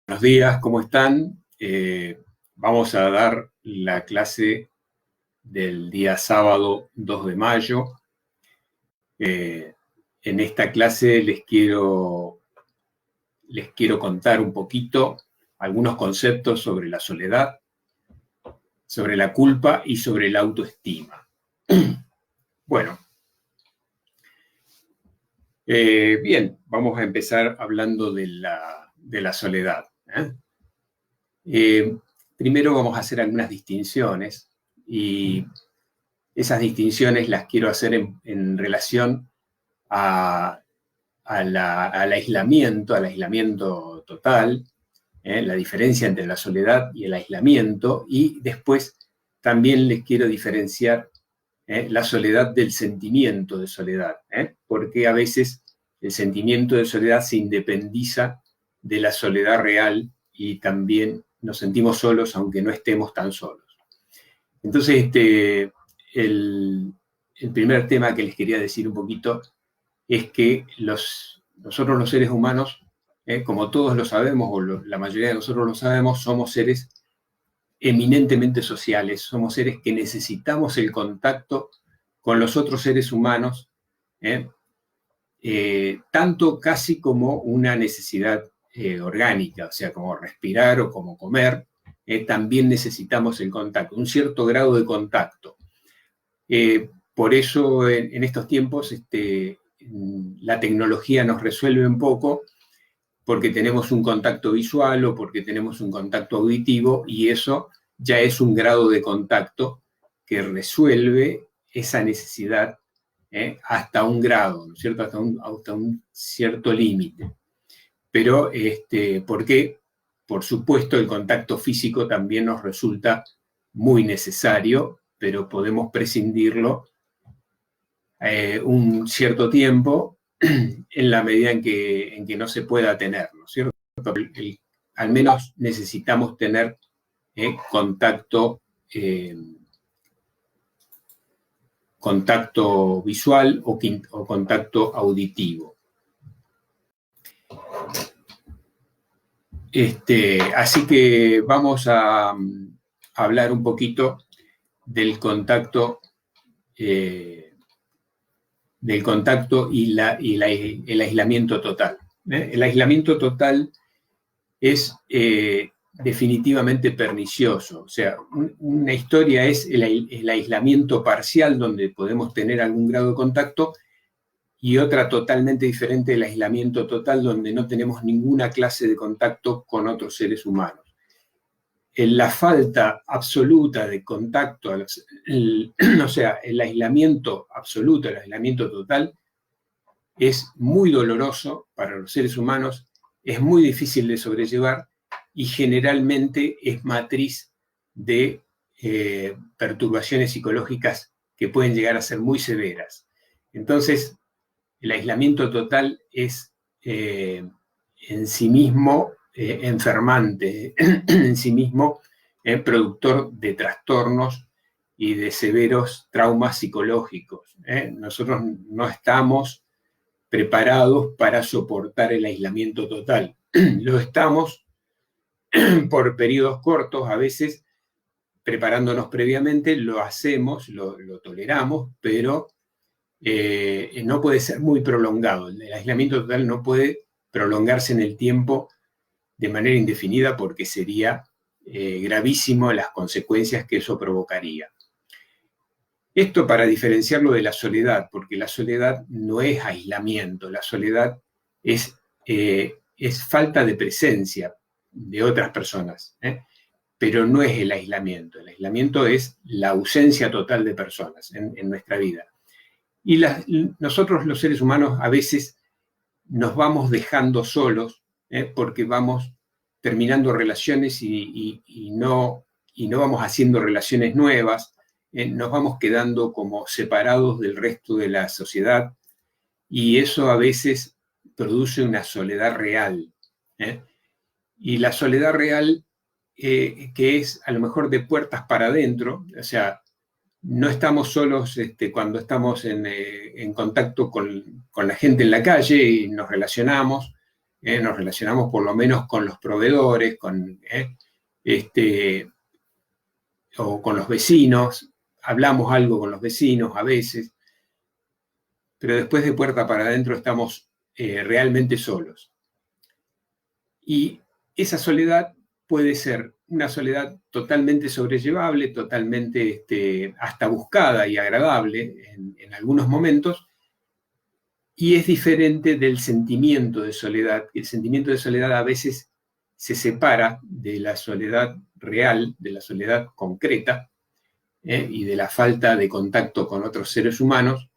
Buenos días, ¿cómo están? Vamos a dar la clase del día sábado 2 de mayo. En esta clase les quiero contar un poquito algunos conceptos sobre la soledad, sobre la culpa y sobre la autoestima. Bueno, bien, vamos a empezar hablando de la soledad. Primero vamos a hacer algunas distinciones y esas distinciones las quiero hacer en relación al aislamiento total, la diferencia entre la soledad y el aislamiento, y después también les quiero diferenciar la soledad del sentimiento de soledad, porque a veces el sentimiento de soledad se independiza de la soledad real y también nos sentimos solos aunque no estemos tan solos. Entonces, el primer tema que les quería decir un poquito es que nosotros los seres humanos, como todos lo sabemos, o la mayoría de nosotros lo sabemos, somos seres eminentemente sociales, somos seres que necesitamos el contacto con los otros seres humanos, tanto casi como una necesidad orgánica, o sea, como respirar o como comer, también necesitamos el contacto, un cierto grado de contacto. Por eso en estos tiempos la tecnología nos resuelve un poco, porque tenemos un contacto visual o porque tenemos un contacto auditivo, y eso ya es un grado de contacto que resuelve esa necesidad hasta un grado, ¿no es cierto? Hasta un cierto límite. Pero, porque, por supuesto, el contacto físico también nos resulta muy necesario, pero podemos prescindirlo un cierto tiempo en la medida en que no se pueda tener, ¿no es cierto? Al menos necesitamos tener contacto visual o contacto auditivo. Así que vamos a hablar un poquito del contacto y el aislamiento total. El aislamiento total es definitivamente pernicioso. O sea, una historia es el aislamiento parcial, donde podemos tener algún grado de contacto, y otra totalmente diferente, el aislamiento total, donde no tenemos ninguna clase de contacto con otros seres humanos. La falta absoluta de contacto, o sea, el aislamiento absoluto, el aislamiento total, es muy doloroso para los seres humanos, es muy difícil de sobrellevar y generalmente es matriz de perturbaciones psicológicas que pueden llegar a ser muy severas. Entonces, el aislamiento total es en sí mismo enfermante, en sí mismo productor de trastornos y de severos traumas psicológicos. Nosotros no estamos preparados para soportar el aislamiento total. Lo estamos por periodos cortos, a veces preparándonos previamente, lo hacemos, lo toleramos, pero no puede ser muy prolongado. El aislamiento total no puede prolongarse en el tiempo de manera indefinida, porque sería gravísimo las consecuencias que eso provocaría. Esto para diferenciarlo de la soledad, porque la soledad no es aislamiento, la soledad es falta de presencia de otras personas, pero no es el aislamiento. El aislamiento es la ausencia total de personas en nuestra vida. Y nosotros los seres humanos a veces nos vamos dejando solos, porque vamos terminando relaciones y no vamos haciendo relaciones nuevas, nos vamos quedando como separados del resto de la sociedad, y eso a veces produce una soledad real. Y la soledad real, que es a lo mejor de puertas para adentro, o sea, no estamos solos cuando estamos en contacto con la gente en la calle y nos relacionamos, nos relacionamos por lo menos con los proveedores, o con los vecinos, hablamos algo con los vecinos a veces, pero después de puerta para adentro estamos realmente solos. Y esa soledad puede ser una soledad totalmente sobrellevable, totalmente hasta buscada y agradable en algunos momentos, y es diferente del sentimiento de soledad. El sentimiento de soledad a veces se separa de la soledad real, de la soledad concreta, y de la falta de contacto con otros seres humanos,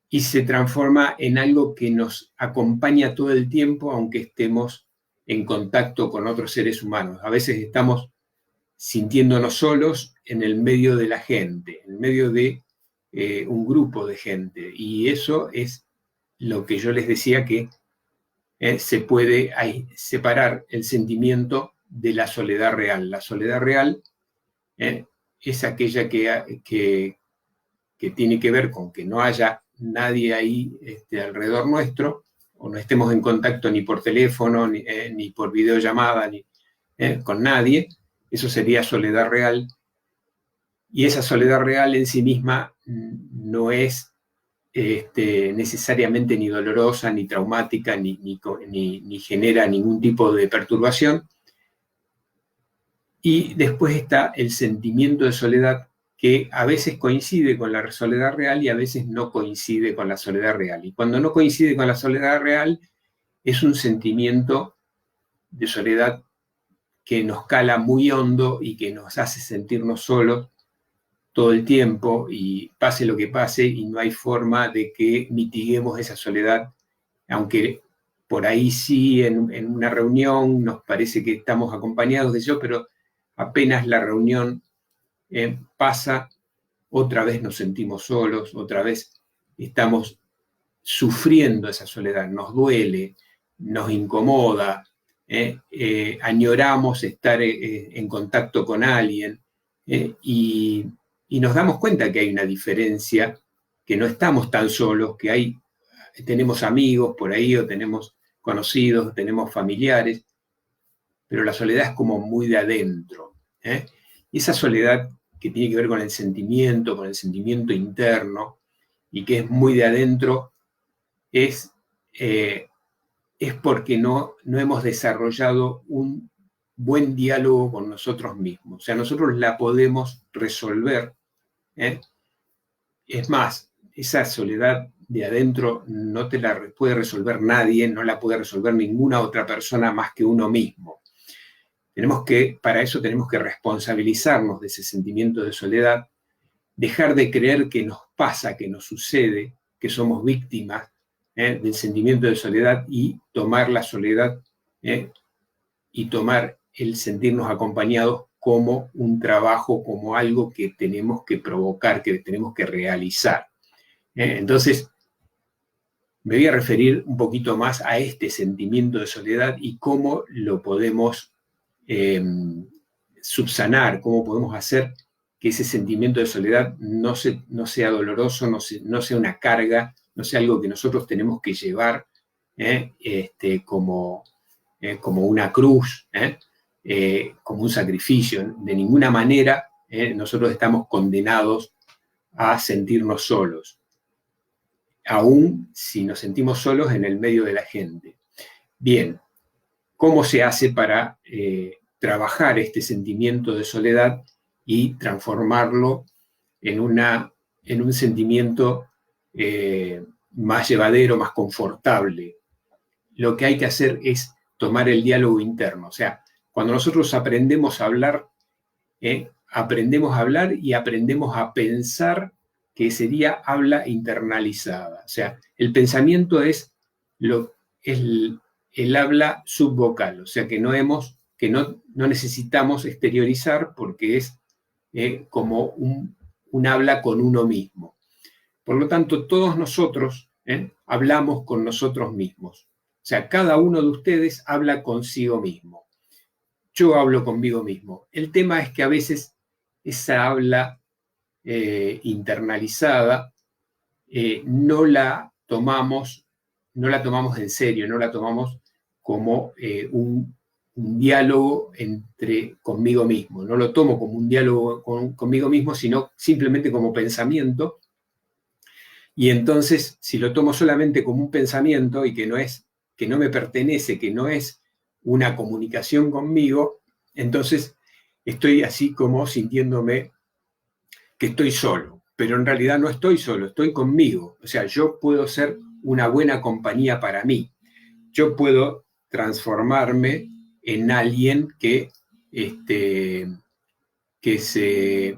y se transforma en algo que nos acompaña todo el tiempo, aunque estemos en contacto con otros seres humanos. A veces estamos sintiéndonos solos en el medio de la gente, en medio de un grupo de gente, y eso es lo que yo les decía, que se puede separar el sentimiento de la soledad real. La soledad real es aquella que tiene que ver con que no haya nadie ahí alrededor nuestro, o no estemos en contacto ni por teléfono, ni por videollamada, ni con nadie. Eso sería soledad real. Y esa soledad real en sí misma no es necesariamente ni dolorosa, ni traumática, ni genera ningún tipo de perturbación. Y después está el sentimiento de soledad, que a veces coincide con la soledad real y a veces no coincide con la soledad real. Y cuando no coincide con la soledad real, es un sentimiento de soledad que nos cala muy hondo y que nos hace sentirnos solos todo el tiempo, y pase lo que pase, y no hay forma de que mitiguemos esa soledad, aunque por ahí sí en una reunión nos parece que estamos acompañados de ello, pero apenas la reunión pasa, otra vez nos sentimos solos, otra vez estamos sufriendo esa soledad, nos duele, nos incomoda, añoramos estar en contacto con alguien, y nos damos cuenta que hay una diferencia, que no estamos tan solos, que tenemos amigos por ahí, o tenemos conocidos, tenemos familiares, pero la soledad es como muy de adentro. Y esa soledad que tiene que ver con el sentimiento interno, y que es muy de adentro, es porque no hemos desarrollado un buen diálogo con nosotros mismos. O sea, nosotros la podemos resolver. Es más, esa soledad de adentro no te la puede resolver nadie, no la puede resolver ninguna otra persona más que uno mismo. Para eso tenemos que responsabilizarnos de ese sentimiento de soledad, dejar de creer que nos pasa, que nos sucede, que somos víctimas del sentimiento de soledad, y tomar la soledad y tomar el sentirnos acompañados como un trabajo, como algo que tenemos que provocar, que tenemos que realizar. Entonces, me voy a referir un poquito más a este sentimiento de soledad y cómo lo podemos subsanar, cómo podemos hacer que ese sentimiento de soledad no sea doloroso, no sea una carga, no sea algo que nosotros tenemos que llevar como una cruz, como un sacrificio. De ninguna manera nosotros estamos condenados a sentirnos solos, aún si nos sentimos solos en el medio de la gente. Bien, ¿cómo se hace para trabajar este sentimiento de soledad y transformarlo en un sentimiento más llevadero, más confortable? Lo que hay que hacer es tomar el diálogo interno. O sea, cuando nosotros aprendemos a hablar y aprendemos a pensar, que sería habla internalizada. O sea, el pensamiento es el habla subvocal, o sea, que no necesitamos exteriorizar, porque es como un habla con uno mismo. Por lo tanto, todos nosotros hablamos con nosotros mismos. O sea, cada uno de ustedes habla consigo mismo. Yo hablo conmigo mismo. El tema es que a veces esa habla internalizada no la tomamos en serio, no la tomamos como un diálogo conmigo mismo. No lo tomo como un diálogo conmigo mismo, sino simplemente como pensamiento. Y entonces, si lo tomo solamente como un pensamiento y que no me pertenece, que no es una comunicación conmigo, entonces estoy así como sintiéndome que estoy solo. Pero en realidad no estoy solo, estoy conmigo. O sea, yo puedo ser una buena compañía para mí. Yo puedo transformarme en alguien que se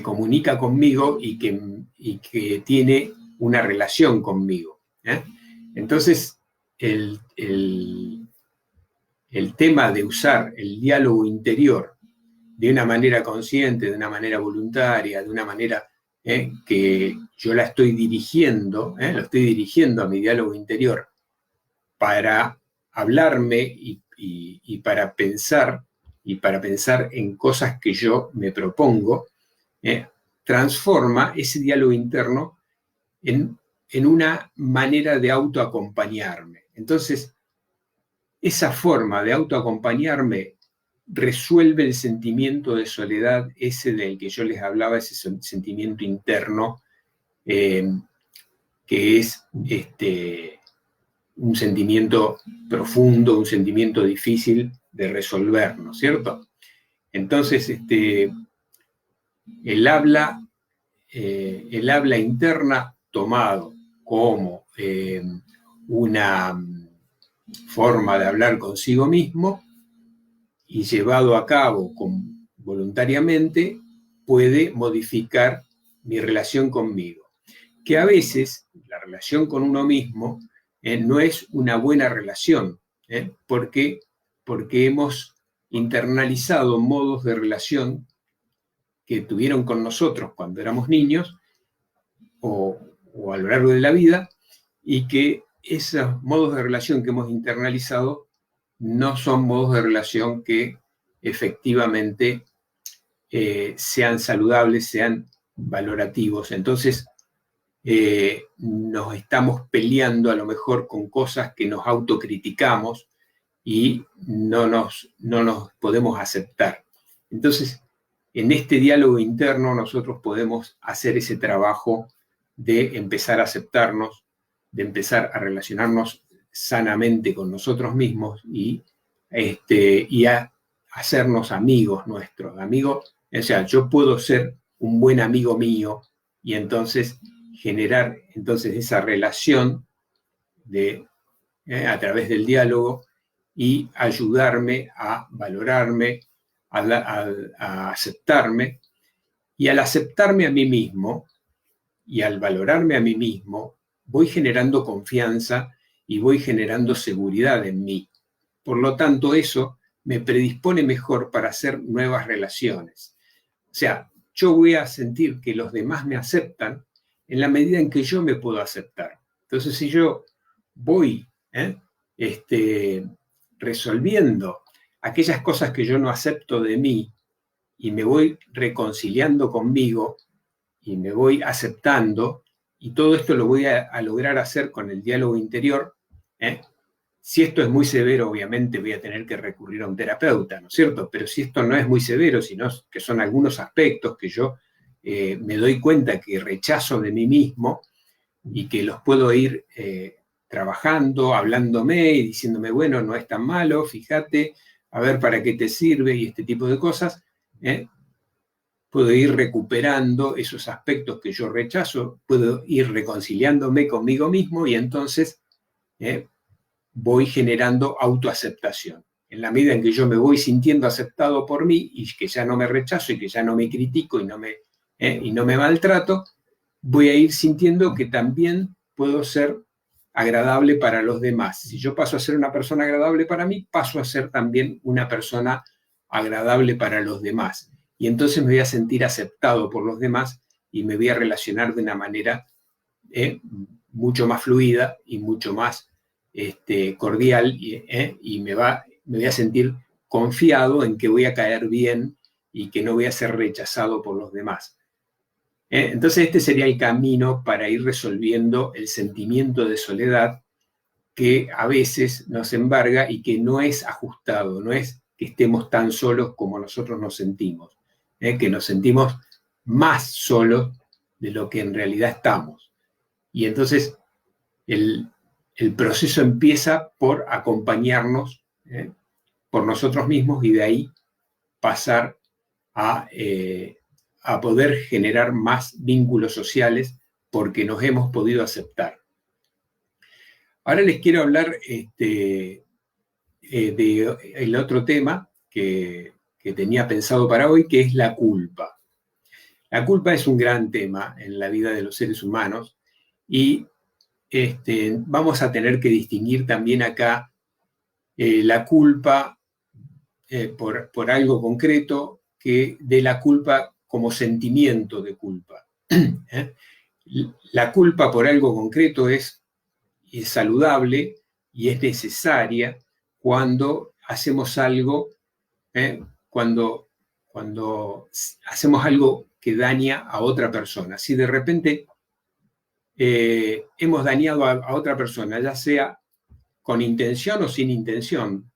comunica conmigo y que tiene una relación conmigo. Entonces, el tema de usar el diálogo interior de una manera consciente, de una manera voluntaria, de una manera que yo la estoy dirigiendo, lo estoy dirigiendo a mi diálogo interior para hablarme y para pensar en cosas que yo me propongo, transforma ese diálogo interno en una manera de autoacompañarme. Entonces, esa forma de autoacompañarme resuelve el sentimiento de soledad, ese del que yo les hablaba, ese sentimiento interno, que es un sentimiento profundo, un sentimiento difícil de resolver, ¿no es cierto? Entonces, el habla interna tomado como una forma de hablar consigo mismo y llevado a cabo voluntariamente, puede modificar mi relación conmigo. Que a veces la relación con uno mismo no es una buena relación, porque hemos internalizado modos de relación que tuvieron con nosotros cuando éramos niños o a lo largo de la vida, y que esos modos de relación que hemos internalizado no son modos de relación que efectivamente sean saludables, sean valorativos. Entonces, nos estamos peleando a lo mejor con cosas que nos autocriticamos y no nos podemos aceptar. Entonces, en este diálogo interno nosotros podemos hacer ese trabajo de empezar a aceptarnos, de empezar a relacionarnos sanamente con nosotros mismos y a hacernos amigos nuestros. Amigos, o sea, yo puedo ser un buen amigo mío y entonces generar esa relación a través del diálogo y ayudarme a valorarme, a aceptarme, y al aceptarme a mí mismo y al valorarme a mí mismo, voy generando confianza y voy generando seguridad en mí. Por lo tanto, eso me predispone mejor para hacer nuevas relaciones. O sea, yo voy a sentir que los demás me aceptan en la medida en que yo me puedo aceptar. Entonces, si yo voy resolviendo aquellas cosas que yo no acepto de mí y me voy reconciliando conmigo y me voy aceptando, y todo esto lo voy a lograr hacer con el diálogo interior. Si esto es muy severo, obviamente voy a tener que recurrir a un terapeuta, ¿no es cierto? Pero si esto no es muy severo, sino que son algunos aspectos que yo me doy cuenta que rechazo de mí mismo y que los puedo ir trabajando, hablándome y diciéndome, bueno, no es tan malo, fíjate, a ver para qué te sirve y este tipo de cosas, puedo ir recuperando esos aspectos que yo rechazo, puedo ir reconciliándome conmigo mismo y entonces voy generando autoaceptación. En la medida en que yo me voy sintiendo aceptado por mí y que ya no me rechazo y que ya no me critico y no me maltrato, voy a ir sintiendo que también puedo ser agradable para los demás. Si yo paso a ser una persona agradable para mí, paso a ser también una persona agradable para los demás. Y entonces me voy a sentir aceptado por los demás y me voy a relacionar de una manera mucho más fluida y mucho más cordial y me voy a sentir confiado en que voy a caer bien y que no voy a ser rechazado por los demás. Entonces este sería el camino para ir resolviendo el sentimiento de soledad que a veces nos embarga y que no es ajustado, no es que estemos tan solos como nosotros nos sentimos, que nos sentimos más solos de lo que en realidad estamos. Y entonces el proceso empieza por acompañarnos por nosotros mismos y de ahí pasar a poder generar más vínculos sociales porque nos hemos podido aceptar. Ahora les quiero hablar del otro tema que tenía pensado para hoy, que es la culpa. La culpa es un gran tema en la vida de los seres humanos y vamos a tener que distinguir también acá la culpa por algo concreto que de la culpa como sentimiento de culpa. La culpa por algo concreto es saludable y es necesaria cuando hacemos algo, cuando hacemos algo que daña a otra persona. Si de repente hemos dañado a otra persona, ya sea con intención o sin intención,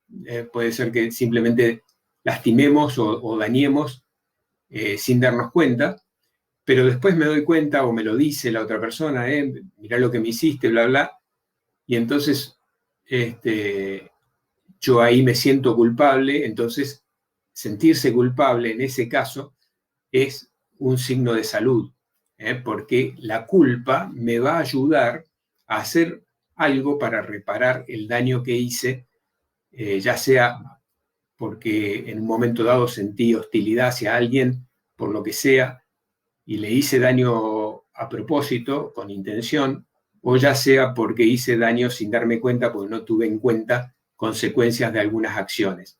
puede ser que simplemente lastimemos o dañemos sin darnos cuenta, pero después me doy cuenta o me lo dice la otra persona, mirá lo que me hiciste, bla, bla, y entonces yo ahí me siento culpable. Entonces sentirse culpable en ese caso es un signo de salud, porque la culpa me va a ayudar a hacer algo para reparar el daño que hice, ya sea porque en un momento dado sentí hostilidad hacia alguien, por lo que sea, y le hice daño a propósito, con intención, o ya sea porque hice daño sin darme cuenta, porque no tuve en cuenta consecuencias de algunas acciones.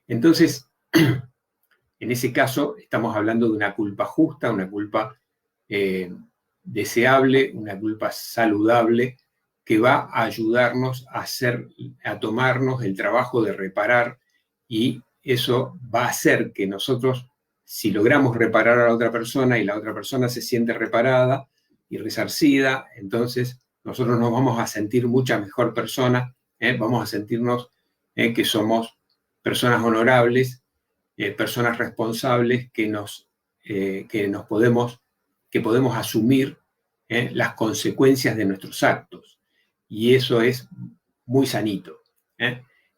Entonces, en ese caso, estamos hablando de una culpa justa, una culpa deseable, una culpa saludable, que va a ayudarnos a tomarnos el trabajo de reparar, y eso va a hacer que nosotros, si logramos reparar a la otra persona y la otra persona se siente reparada y resarcida, entonces nosotros nos vamos a sentir mucha mejor persona, vamos a sentirnos que somos personas honorables, personas responsables que podemos asumir las consecuencias de nuestros actos. Y eso es muy sanito.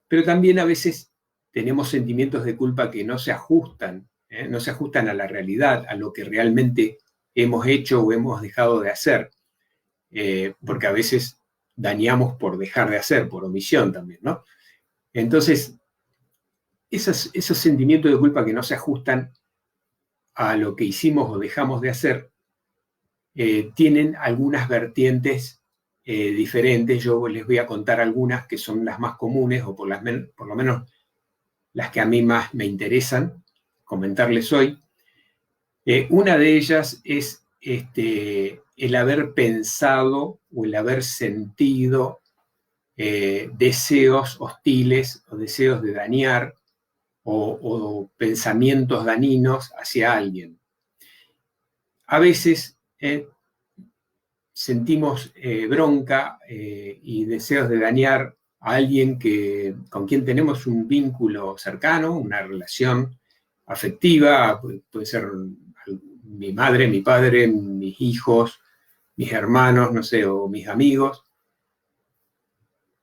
Pero también a veces tenemos sentimientos de culpa que no se ajustan a la realidad, a lo que realmente hemos hecho o hemos dejado de hacer, porque a veces dañamos por dejar de hacer, por omisión también, ¿no? Entonces, esos sentimientos de culpa que no se ajustan a lo que hicimos o dejamos de hacer, tienen algunas vertientes diferentes. Yo les voy a contar algunas que son las más comunes, o por lo menos las que a mí más me interesan comentarles hoy. Una de ellas es el haber pensado o el haber sentido deseos hostiles o deseos de dañar o pensamientos dañinos hacia alguien. A veces sentimos bronca y deseos de dañar a alguien con quien tenemos un vínculo cercano, una relación afectiva, puede ser mi madre, mi padre, mis hijos, mis hermanos, no sé, o mis amigos.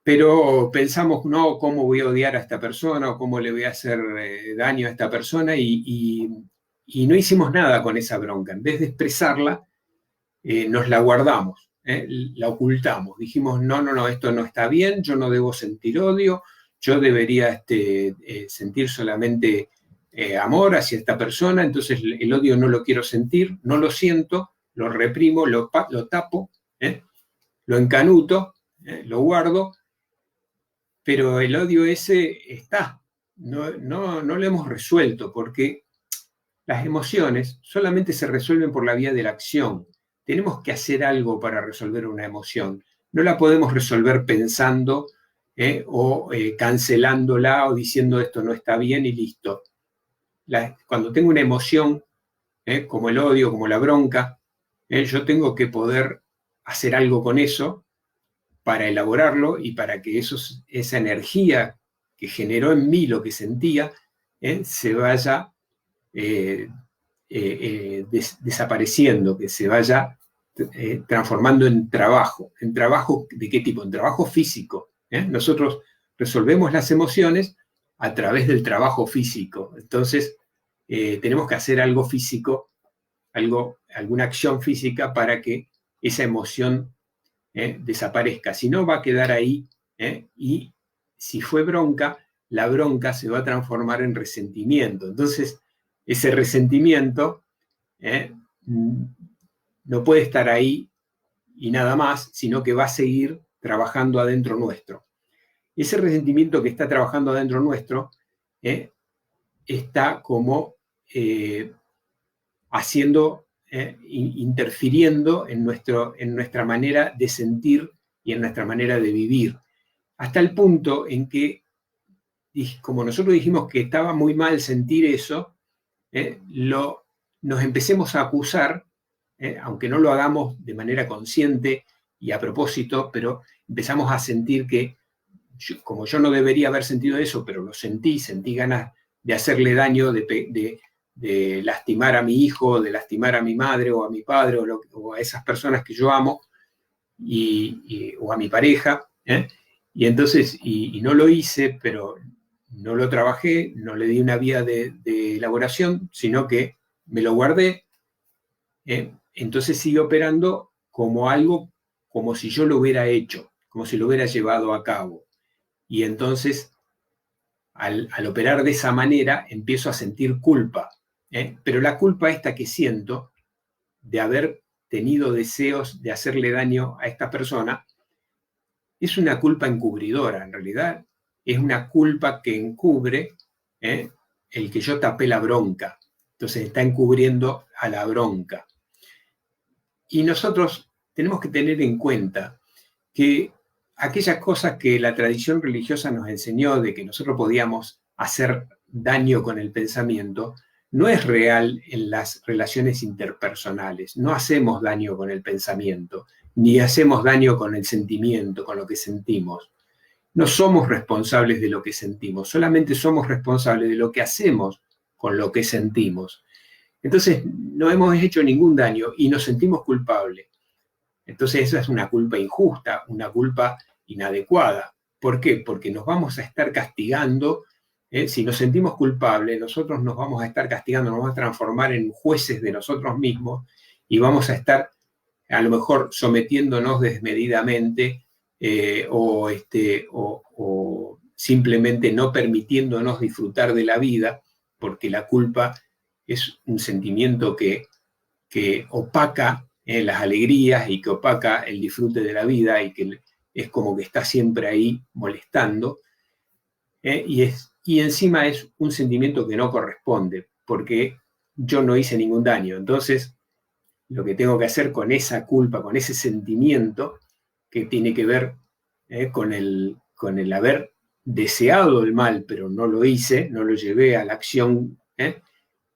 Pero pensamos, no, ¿cómo voy a odiar a esta persona o cómo le voy a hacer daño a esta persona? Y no hicimos nada con esa bronca. En vez de expresarla, nos la guardamos, la ocultamos. Dijimos, no, esto no está bien, yo no debo sentir odio, yo debería sentir solamente amor hacia esta persona, entonces el odio no lo quiero sentir, no lo siento, lo reprimo, lo tapo, lo encanuto, lo guardo, pero el odio ese está, no lo hemos resuelto, porque las emociones solamente se resuelven por la vía de la acción. Tenemos que hacer algo para resolver una emoción. No la podemos resolver pensando o cancelándola o diciendo esto no está bien y listo. Cuando tengo una emoción, como el odio, como la bronca, yo tengo que poder hacer algo con eso para elaborarlo y para que esa energía que generó en mí lo que sentía, se vaya desapareciendo, que se vaya transformando en trabajo. ¿En trabajo de qué tipo? En trabajo físico. Nosotros resolvemos las emociones a través del trabajo físico. Entonces, tenemos que hacer algo físico, alguna acción física para que esa emoción desaparezca. Si no, va a quedar ahí, y si fue bronca, la bronca se va a transformar en resentimiento. Entonces, ese resentimiento no puede estar ahí y nada más, sino que va a seguir trabajando adentro nuestro. Ese resentimiento que está trabajando adentro nuestro está como interfiriendo en nuestra manera de sentir y en nuestra manera de vivir, hasta el punto en que, como nosotros dijimos que estaba muy mal sentir eso, nos empecemos a acusar, aunque no lo hagamos de manera consciente y a propósito, pero empezamos a sentir que, como yo no debería haber sentido eso, pero lo sentí ganas de hacerle daño, de lastimar a mi hijo, de lastimar a mi madre o a mi padre o a esas personas que yo amo, o a mi pareja, y entonces, y no lo hice, pero no lo trabajé, no le di una vía de elaboración, sino que me lo guardé, entonces sigue operando como algo, como si yo lo hubiera hecho, como si lo hubiera llevado a cabo. Y entonces, al operar de esa manera, empiezo a sentir culpa. Pero la culpa esta que siento de haber tenido deseos de hacerle daño a esta persona es una culpa encubridora, en realidad. Es una culpa que encubre el que yo tapé la bronca. Entonces está encubriendo a la bronca. Y nosotros tenemos que tener en cuenta que aquellas cosas que la tradición religiosa nos enseñó de que nosotros podíamos hacer daño con el pensamiento, no es real en las relaciones interpersonales. No hacemos daño con el pensamiento, ni hacemos daño con el sentimiento, con lo que sentimos. No somos responsables de lo que sentimos, solamente somos responsables de lo que hacemos con lo que sentimos. Entonces, no hemos hecho ningún daño y nos sentimos culpables. Entonces, esa es una culpa injusta, una culpa inadecuada. ¿Por qué? Porque nos vamos a estar castigando. Si nos sentimos culpables, nosotros nos vamos a estar castigando, nos vamos a transformar en jueces de nosotros mismos y vamos a estar, a lo mejor, sometiéndonos desmedidamente o simplemente no permitiéndonos disfrutar de la vida, porque la culpa es un sentimiento que opaca las alegrías y que opaca el disfrute de la vida y que es como que está siempre ahí molestando. Y encima es un sentimiento que no corresponde, porque yo no hice ningún daño. Entonces, lo que tengo que hacer con esa culpa, con ese sentimiento que tiene que ver con el haber deseado el mal, pero no lo hice, no lo llevé a la acción,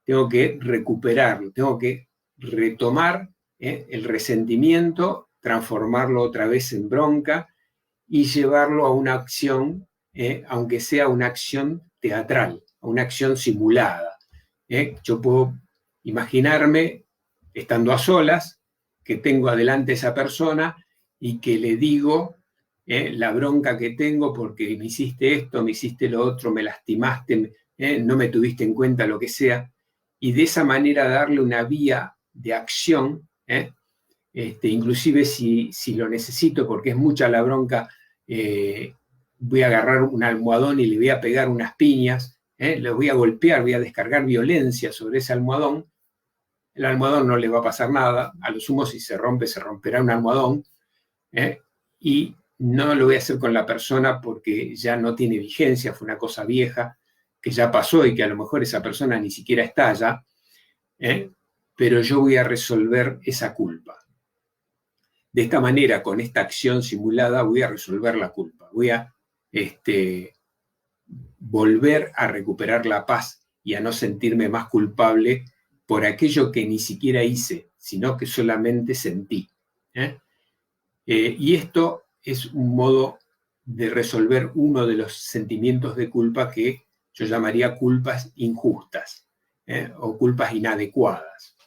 tengo que recuperarlo, tengo que retomar el resentimiento, transformarlo otra vez en bronca y llevarlo a una acción, aunque sea una acción teatral, a una acción simulada. Yo puedo imaginarme, estando a solas, que tengo adelante a esa persona y que le digo la bronca que tengo porque me hiciste esto, me hiciste lo otro, me lastimaste, no me tuviste en cuenta, lo que sea, y de esa manera darle una vía de acción, inclusive si lo necesito porque es mucha la bronca, voy a agarrar un almohadón y le voy a pegar unas piñas, le voy a golpear, voy a descargar violencia sobre ese almohadón. El almohadón no le va a pasar nada, a lo sumo si se rompe, se romperá un almohadón, y no lo voy a hacer con la persona porque ya no tiene vigencia, fue una cosa vieja que ya pasó y que a lo mejor esa persona ni siquiera está allá, pero yo voy a resolver esa culpa. De esta manera, con esta acción simulada, voy a resolver la culpa, voy a volver a recuperar la paz y a no sentirme más culpable por aquello que ni siquiera hice, sino que solamente sentí. Y esto es un modo de resolver uno de los sentimientos de culpa que yo llamaría culpas injustas, o culpas inadecuadas.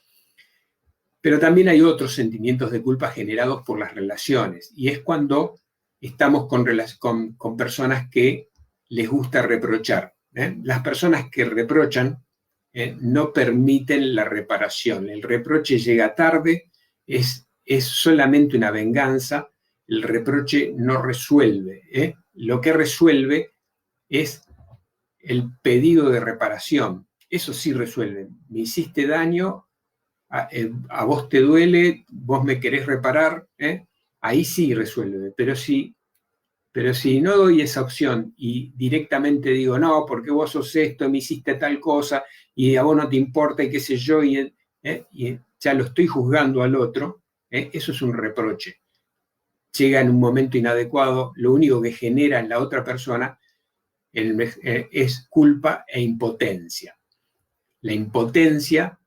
Pero también hay otros sentimientos de culpa generados por las relaciones, y es cuando estamos con personas que les gusta reprochar. Las personas que reprochan no permiten la reparación. El reproche llega tarde, es solamente una venganza. El reproche no resuelve. Lo que resuelve es el pedido de reparación. Eso sí resuelve. Me hiciste daño, a vos te duele, vos me querés reparar, ahí sí resuelve. Pero si no doy esa opción y directamente digo, no, porque vos sos esto, me hiciste tal cosa, y a vos no te importa, y qué sé yo, y ya lo estoy juzgando al otro, eso es un reproche. Llega en un momento inadecuado, lo único que genera en la otra persona es culpa e impotencia. La impotencia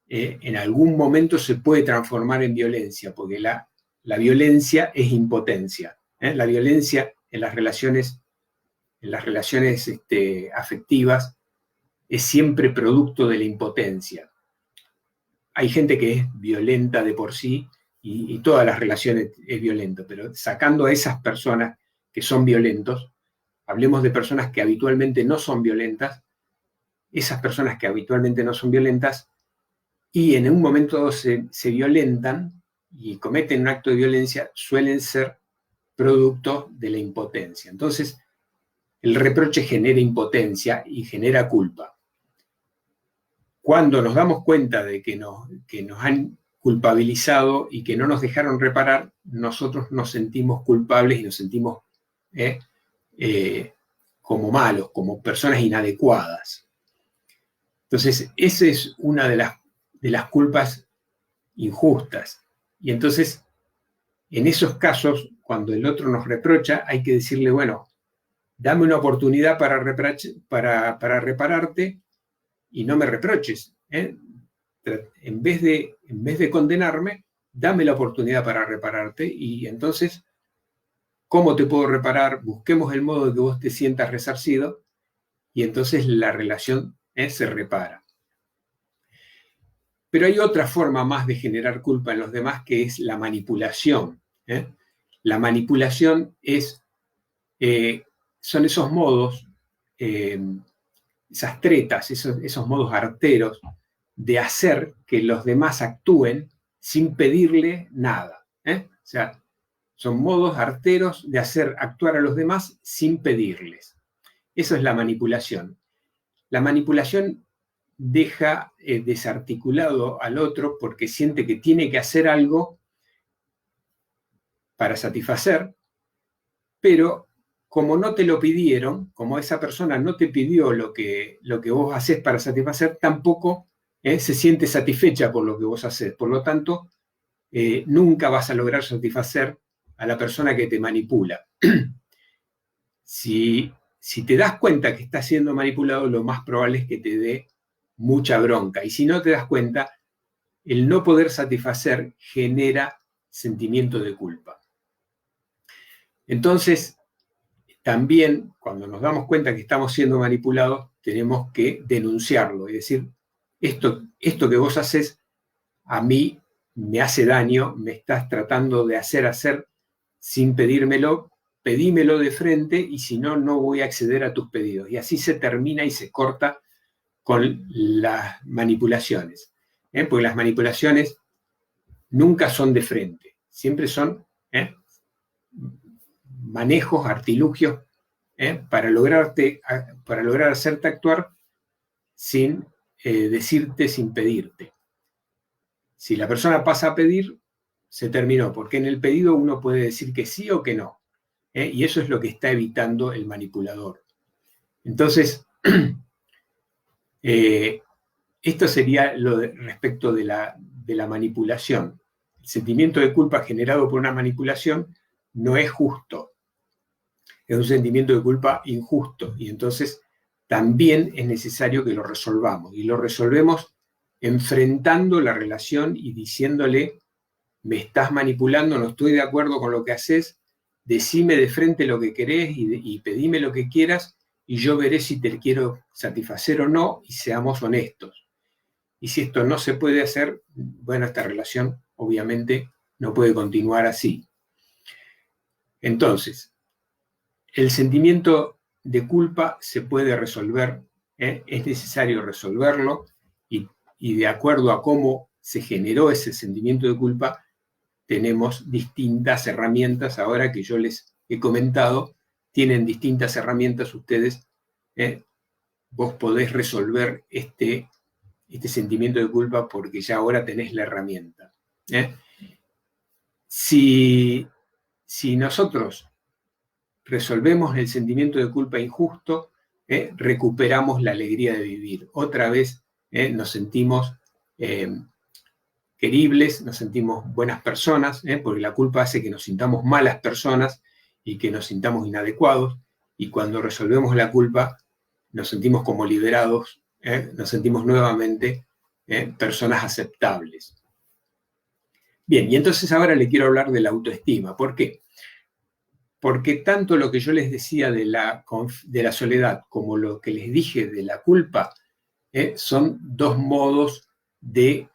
en algún momento se puede transformar en violencia, porque la violencia es impotencia. La violencia en las relaciones afectivas es siempre producto de la impotencia. Hay gente que es violenta de por sí y todas las relaciones es violento, pero sacando a esas personas que son violentos, hablemos de personas que habitualmente no son violentas. Esas personas que habitualmente no son violentas y en un momento se violentan y cometen un acto de violencia, suelen ser producto de la impotencia. Entonces, el reproche genera impotencia y genera culpa. Cuando nos damos cuenta de que nos han culpabilizado y que no nos dejaron reparar, nosotros nos sentimos culpables y nos sentimos como malos, como personas inadecuadas. Entonces, esa es una de las culpas injustas. Y entonces, en esos casos, cuando el otro nos reprocha, hay que decirle, bueno, dame una oportunidad para repararte y no me reproches. En vez de condenarme, dame la oportunidad para repararte y entonces, ¿cómo te puedo reparar? Busquemos el modo de que vos te sientas resarcido y entonces la relación se repara. Pero hay otra forma más de generar culpa en los demás, que es la manipulación. La manipulación son esos modos, esas tretas, esos modos arteros de hacer que los demás actúen sin pedirle nada. O sea, son modos arteros de hacer actuar a los demás sin pedirles. Eso es la manipulación. La manipulación deja desarticulado al otro porque siente que tiene que hacer algo para satisfacer, pero como no te lo pidieron, como esa persona no te pidió lo que vos haces para satisfacer, tampoco se siente satisfecha por lo que vos haces. Por lo tanto, nunca vas a lograr satisfacer a la persona que te manipula. Si te das cuenta que estás siendo manipulado, lo más probable es que te dé mucha bronca. Y si no te das cuenta, el no poder satisfacer genera sentimiento de culpa. Entonces, también cuando nos damos cuenta que estamos siendo manipulados, tenemos que denunciarlo y decir, esto que vos haces a mí me hace daño, me estás tratando de hacer sin pedírmelo, pedímelo de frente y si no, no voy a acceder a tus pedidos. Y así se termina y se corta con las manipulaciones. Porque las manipulaciones nunca son de frente, siempre son manejos, artilugios, para lograr hacerte actuar sin decirte, sin pedirte. Si la persona pasa a pedir, se terminó, porque en el pedido uno puede decir que sí o que no. Y eso es lo que está evitando el manipulador. Entonces, esto sería respecto de la manipulación. El sentimiento de culpa generado por una manipulación no es justo. Es un sentimiento de culpa injusto. Y entonces también es necesario que lo resolvamos. Y lo resolvemos enfrentando la relación y diciéndole, me estás manipulando, no estoy de acuerdo con lo que haces, decime de frente lo que querés y pedime lo que quieras y yo veré si te quiero satisfacer o no y seamos honestos. Y si esto no se puede hacer, bueno, esta relación obviamente no puede continuar así. Entonces, el sentimiento de culpa se puede resolver, es necesario resolverlo y de acuerdo a cómo se generó ese sentimiento de culpa, tenemos distintas herramientas. Ahora que yo les he comentado, tienen distintas herramientas ustedes. Vos podés resolver este sentimiento de culpa porque ya ahora tenés la herramienta. Si nosotros resolvemos el sentimiento de culpa injusto, recuperamos la alegría de vivir. Otra vez nos sentimos queribles, nos sentimos buenas personas, porque la culpa hace que nos sintamos malas personas y que nos sintamos inadecuados, y cuando resolvemos la culpa nos sentimos como liberados, nos sentimos nuevamente personas aceptables. Bien, y entonces ahora le quiero hablar de la autoestima. ¿Por qué? Porque tanto lo que yo les decía de la soledad como lo que les dije de la culpa son dos modos de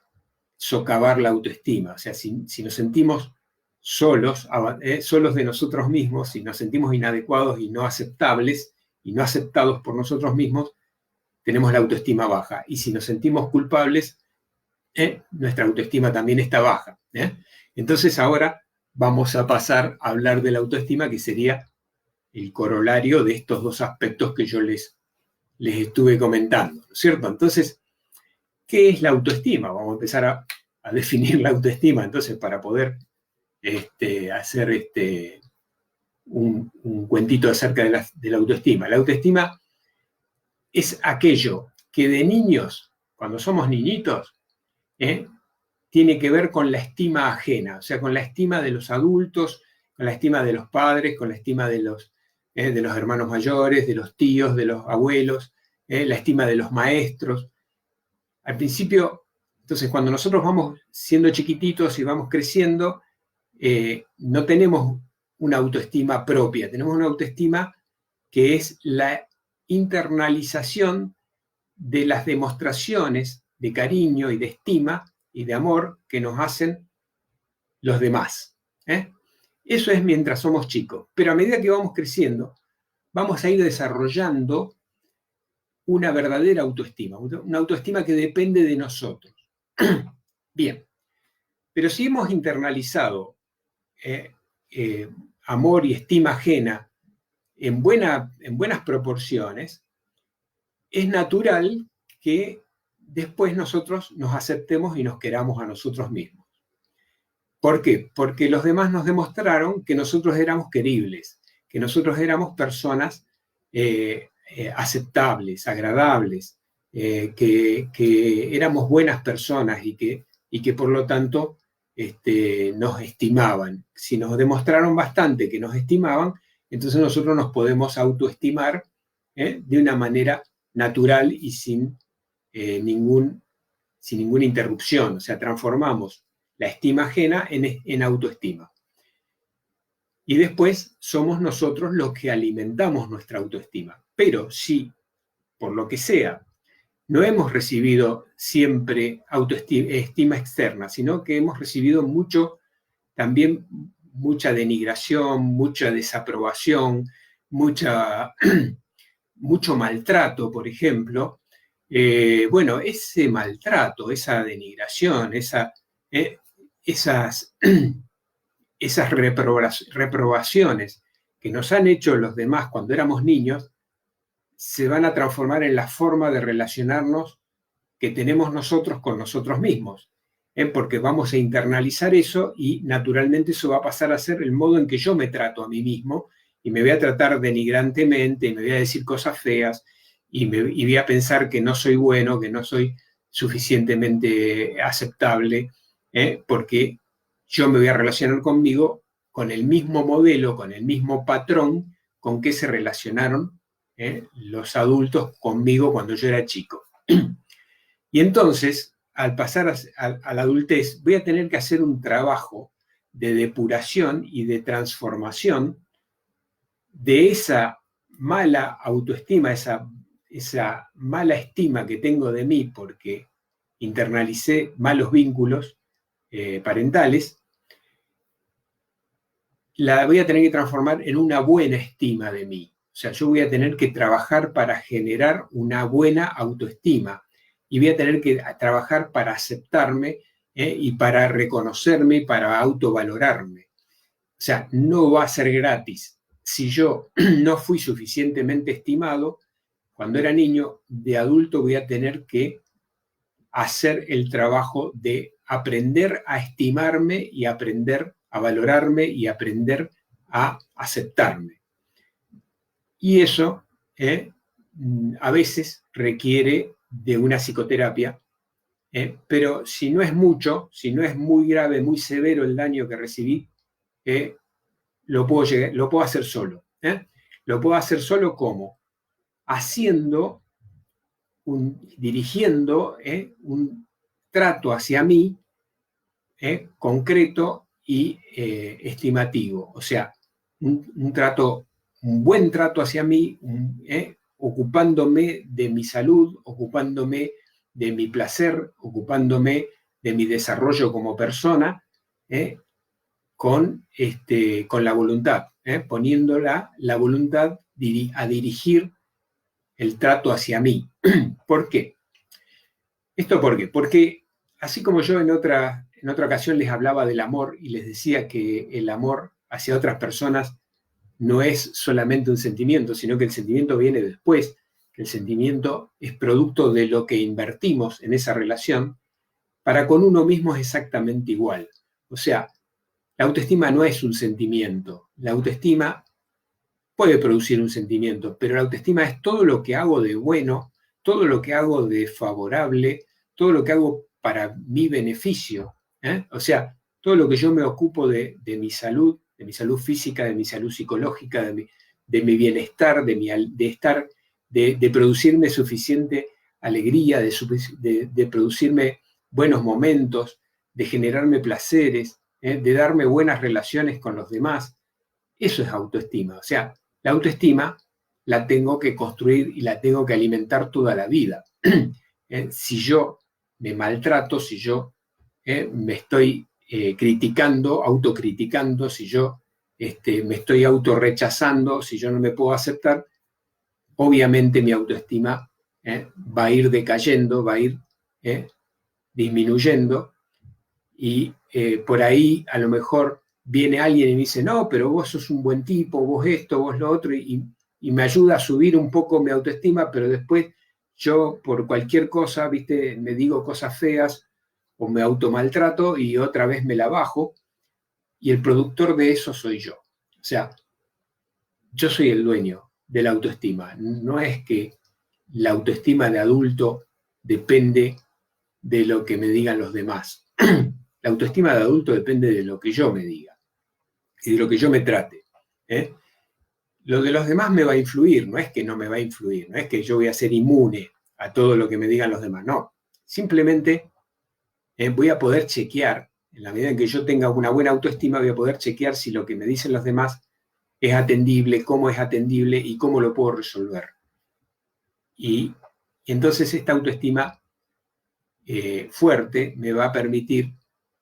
socavar la autoestima. O sea, si nos sentimos solos de nosotros mismos, si nos sentimos inadecuados y no aceptables y no aceptados por nosotros mismos, tenemos la autoestima baja. Y si nos sentimos culpables, nuestra autoestima también está baja. Entonces ahora vamos a pasar a hablar de la autoestima, que sería el corolario de estos dos aspectos que yo les estuve comentando, ¿no es cierto? Entonces, ¿qué es la autoestima? Vamos a empezar a definir la autoestima, entonces, para poder hacer un cuentito acerca de la autoestima. La autoestima es aquello que de niños, cuando somos niñitos, tiene que ver con la estima ajena, o sea, con la estima de los adultos, con la estima de los padres, con la estima de los hermanos mayores, de los tíos, de los abuelos, la estima de los maestros. Al principio, entonces, cuando nosotros vamos siendo chiquititos y vamos creciendo, no tenemos una autoestima propia, tenemos una autoestima que es la internalización de las demostraciones de cariño y de estima y de amor que nos hacen los demás. Eso es mientras somos chicos. Pero a medida que vamos creciendo, vamos a ir desarrollando una verdadera autoestima, una autoestima que depende de nosotros. Bien, pero si hemos internalizado amor y estima ajena en buenas proporciones, es natural que después nosotros nos aceptemos y nos queramos a nosotros mismos. ¿Por qué? Porque los demás nos demostraron que nosotros éramos queribles, que nosotros éramos personas aceptables, agradables, que éramos buenas personas y que por lo tanto nos estimaban. Si nos demostraron bastante que nos estimaban, entonces nosotros nos podemos autoestimar de una manera natural y sin ninguna interrupción. O sea, transformamos la estima ajena en autoestima. Y después somos nosotros los que alimentamos nuestra autoestima. Pero si, por lo que sea, no hemos recibido siempre estima externa, sino que hemos recibido también mucha denigración, mucha desaprobación, mucho maltrato, por ejemplo. Bueno, ese maltrato, esa denigración, esas reprobaciones que nos han hecho los demás cuando éramos niños, se van a transformar en la forma de relacionarnos que tenemos nosotros con nosotros mismos, porque vamos a internalizar eso y naturalmente eso va a pasar a ser el modo en que yo me trato a mí mismo y me voy a tratar denigrantemente, y me voy a decir cosas feas y voy a pensar que no soy bueno, que no soy suficientemente aceptable, porque yo me voy a relacionar conmigo con el mismo modelo, con el mismo patrón con que se relacionaron los adultos conmigo cuando yo era chico. Y entonces, al pasar a la adultez, voy a tener que hacer un trabajo de depuración y de transformación de esa mala autoestima, esa mala estima que tengo de mí porque internalicé malos vínculos parentales, la voy a tener que transformar en una buena estima de mí. O sea, yo voy a tener que trabajar para generar una buena autoestima y voy a tener que trabajar para aceptarme y para reconocerme y para autovalorarme. O sea, no va a ser gratis. Si yo no fui suficientemente estimado cuando era niño, de adulto voy a tener que hacer el trabajo de aprender a estimarme y aprender a valorarme y aprender a aceptarme. Y eso a veces requiere de una psicoterapia, pero si no es mucho, si no es muy grave, muy severo el daño que recibí, lo puedo hacer solo. Lo puedo hacer solo ¿cómo? Haciendo, dirigiendo un trato hacia mí concreto y estimativo. O sea, un buen trato hacia mí, ocupándome de mi salud, ocupándome de mi placer, ocupándome de mi desarrollo como persona, con la voluntad, poniendo la voluntad a dirigir el trato hacia mí. ¿Por qué? ¿Esto por qué? Porque así como yo en otra ocasión les hablaba del amor y les decía que el amor hacia otras personas no es solamente un sentimiento, sino que el sentimiento viene después, que el sentimiento es producto de lo que invertimos en esa relación, para con uno mismo es exactamente igual. O sea, la autoestima no es un sentimiento. La autoestima puede producir un sentimiento, pero la autoestima es todo lo que hago de bueno, todo lo que hago de favorable, todo lo que hago para mi beneficio. O sea, todo lo que yo me ocupo de mi salud física, de mi salud psicológica, de mi bienestar, de producirme suficiente alegría, de producirme buenos momentos, de generarme placeres, de darme buenas relaciones con los demás. Eso es autoestima. O sea, la autoestima la tengo que construir y la tengo que alimentar toda la vida. Si yo me maltrato, si yo me estoy criticando, autocriticando, si yo me estoy autorrechazando, si yo no me puedo aceptar, obviamente mi autoestima va a ir decayendo, va a ir disminuyendo y por ahí a lo mejor viene alguien y me dice, no, pero vos sos un buen tipo, vos esto, vos lo otro, y me ayuda a subir un poco mi autoestima, pero después yo por cualquier cosa, viste, me digo cosas feas o me automaltrato y otra vez me la bajo, y el productor de eso soy yo. O sea, yo soy el dueño de la autoestima. No es que la autoestima de adulto depende de lo que me digan los demás. La autoestima de adulto depende de lo que yo me diga y de lo que yo me trate. Lo de los demás me va a influir, no es que no me va a influir, no es que yo voy a ser inmune a todo lo que me digan los demás, no. Simplemente voy a poder chequear, en la medida en que yo tenga una buena autoestima, voy a poder chequear si lo que me dicen los demás es atendible, cómo es atendible y cómo lo puedo resolver. Y entonces esta autoestima fuerte me va a permitir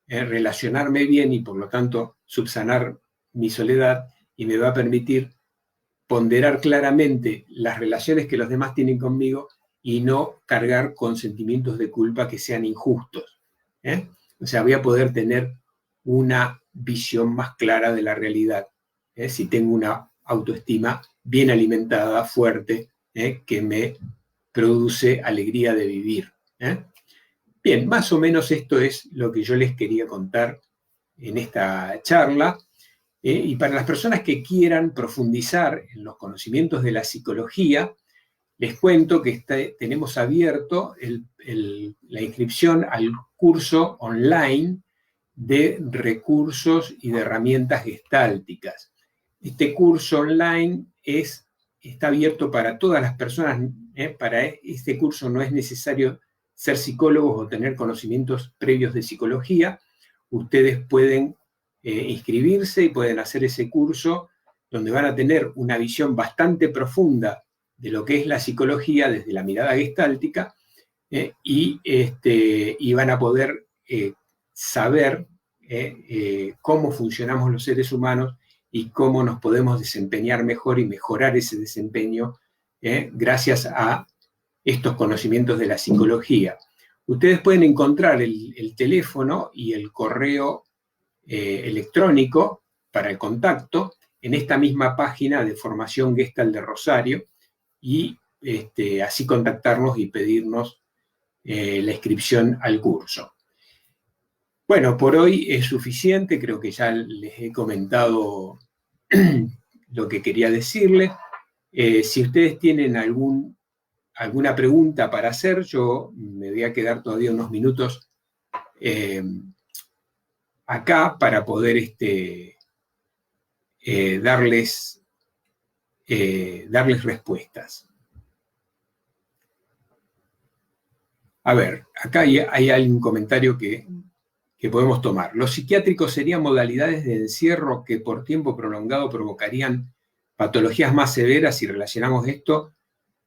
relacionarme bien y por lo tanto subsanar mi soledad, y me va a permitir ponderar claramente las relaciones que los demás tienen conmigo y no cargar con sentimientos de culpa que sean injustos. O sea, voy a poder tener una visión más clara de la realidad si tengo una autoestima bien alimentada, fuerte, que me produce alegría de vivir. Bien, más o menos esto es lo que yo les quería contar en esta charla. Y para las personas que quieran profundizar en los conocimientos de la psicología, les cuento que tenemos abierto la inscripción al curso online de recursos y de herramientas gestálticas. Este curso online está abierto para todas las personas. Para este curso no es necesario ser psicólogos o tener conocimientos previos de psicología. Ustedes pueden inscribirse y pueden hacer ese curso donde van a tener una visión bastante profunda de lo que es la psicología desde la mirada gestáltica, y van a poder saber cómo funcionamos los seres humanos y cómo nos podemos desempeñar mejor y mejorar ese desempeño gracias a estos conocimientos de la psicología. Ustedes pueden encontrar el teléfono y el correo electrónico para el contacto en esta misma página de Formación Gestalt de Rosario, y así contactarnos y pedirnos la inscripción al curso. Bueno, por hoy es suficiente, creo que ya les he comentado lo que quería decirles. Si ustedes tienen alguna pregunta para hacer, yo me voy a quedar todavía unos minutos acá para poder darles respuestas. A ver, acá hay un comentario que podemos tomar. ¿Los psiquiátricos serían modalidades de encierro que por tiempo prolongado provocarían patologías más severas si relacionamos esto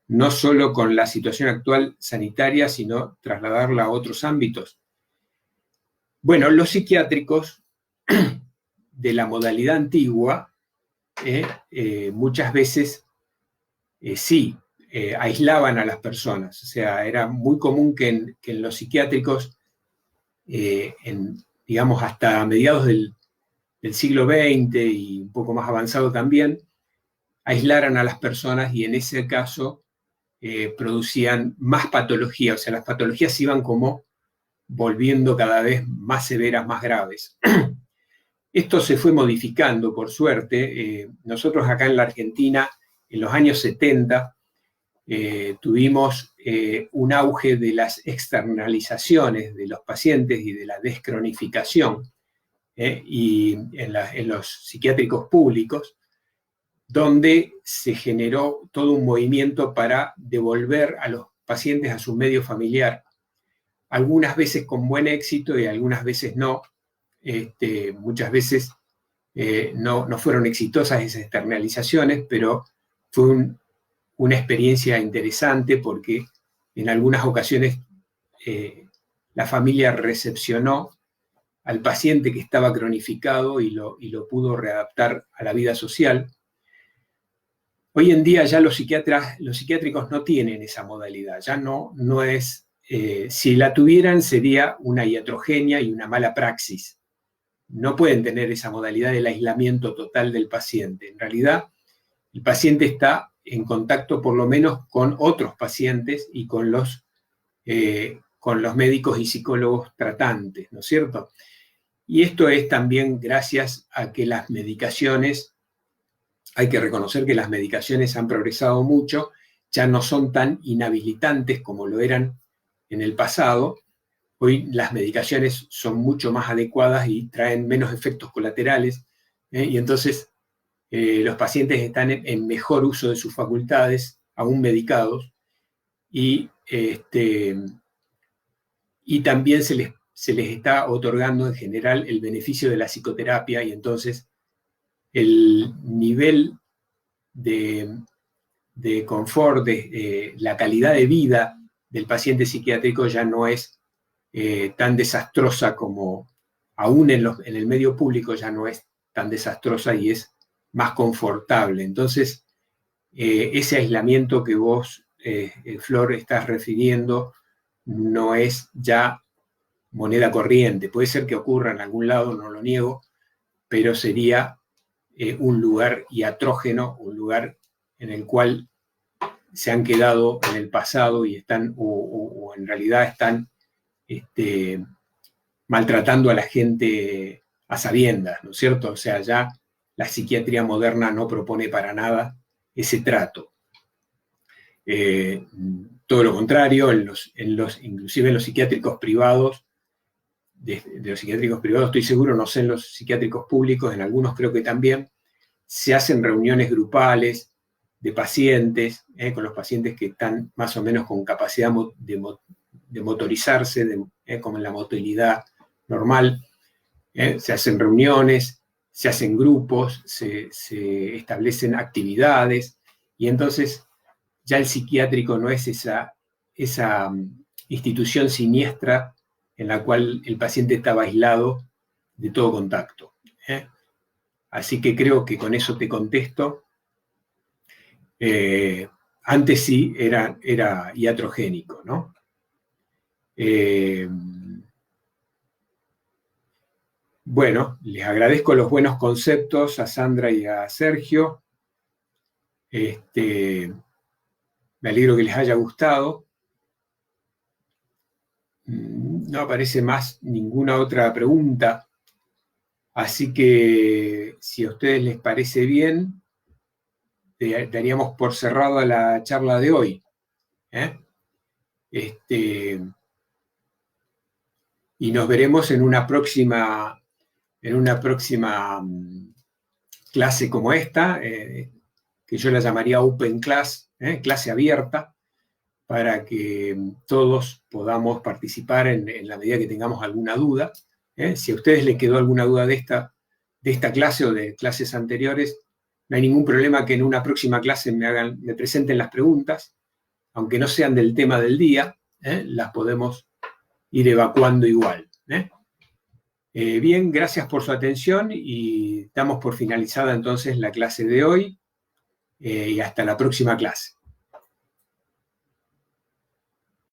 no solo con la situación actual sanitaria, sino trasladarla a otros ámbitos? Bueno, los psiquiátricos de la modalidad antigua muchas veces sí aislaban a las personas. O sea, era muy común que en los psiquiátricos, digamos, hasta mediados del siglo XX y un poco más avanzado también, aislaran a las personas y en ese caso producían más patología. O sea, las patologías iban como volviendo cada vez más severas, más graves. Esto se fue modificando, por suerte. Nosotros acá en la Argentina, en los años 70, tuvimos un auge de las externalizaciones de los pacientes y de la descronificación, y en los psiquiátricos públicos, donde se generó todo un movimiento para devolver a los pacientes a su medio familiar, algunas veces con buen éxito y algunas veces no. Muchas veces no fueron exitosas esas externalizaciones, pero fue una experiencia interesante porque en algunas ocasiones la familia recepcionó al paciente que estaba cronificado y lo pudo readaptar a la vida social. Hoy en día ya los psiquiátricos no tienen esa modalidad, ya no es, si la tuvieran sería una iatrogenia y una mala praxis. No pueden tener esa modalidad del aislamiento total del paciente. En realidad, el paciente está en contacto por lo menos con otros pacientes y con los médicos y psicólogos tratantes, ¿no es cierto? Y esto es también gracias a que las medicaciones, hay que reconocer que las medicaciones han progresado mucho, ya no son tan inhabilitantes como lo eran en el pasado. Hoy las medicaciones son mucho más adecuadas y traen menos efectos colaterales, y entonces los pacientes están en mejor uso de sus facultades, aún medicados, y también se les está otorgando en general el beneficio de la psicoterapia, y entonces el nivel de confort, de la calidad de vida del paciente psiquiátrico ya no es tan desastrosa como, aún en el medio público ya no es tan desastrosa y es más confortable. Entonces, ese aislamiento que vos, Flor, estás refiriendo, no es ya moneda corriente. Puede ser que ocurra en algún lado, no lo niego, pero sería un lugar iatrógeno, un lugar en el cual se han quedado en el pasado y están, o en realidad están maltratando a la gente a sabiendas, ¿no es cierto? O sea, ya la psiquiatría moderna no propone para nada ese trato. Todo lo contrario, inclusive en los psiquiátricos privados, de los psiquiátricos privados estoy seguro, no sé en los psiquiátricos públicos, en algunos creo que también, se hacen reuniones grupales de pacientes, con los pacientes que están más o menos con capacidad de motorizarse, como en la motilidad normal. Se hacen reuniones, se hacen grupos, se establecen actividades, y entonces ya el psiquiátrico no es esa institución siniestra en la cual el paciente estaba aislado de todo contacto. Así que creo que con eso te contesto. Antes sí era iatrogénico, ¿no? Bueno, les agradezco los buenos conceptos a Sandra y a Sergio. Me alegro que les haya gustado. No aparece más ninguna otra pregunta. Así que, si a ustedes les parece bien, daríamos por cerrada la charla de hoy. Y nos veremos en una próxima clase como esta, que yo la llamaría Open Class, clase abierta, para que todos podamos participar en la medida que tengamos alguna duda. Si a ustedes les quedó alguna duda de esta clase o de clases anteriores, no hay ningún problema que en una próxima clase me presenten las preguntas, aunque no sean del tema del día, las podemos ir evacuando igual. Bien, gracias por su atención y damos por finalizada entonces la clase de hoy y hasta la próxima clase.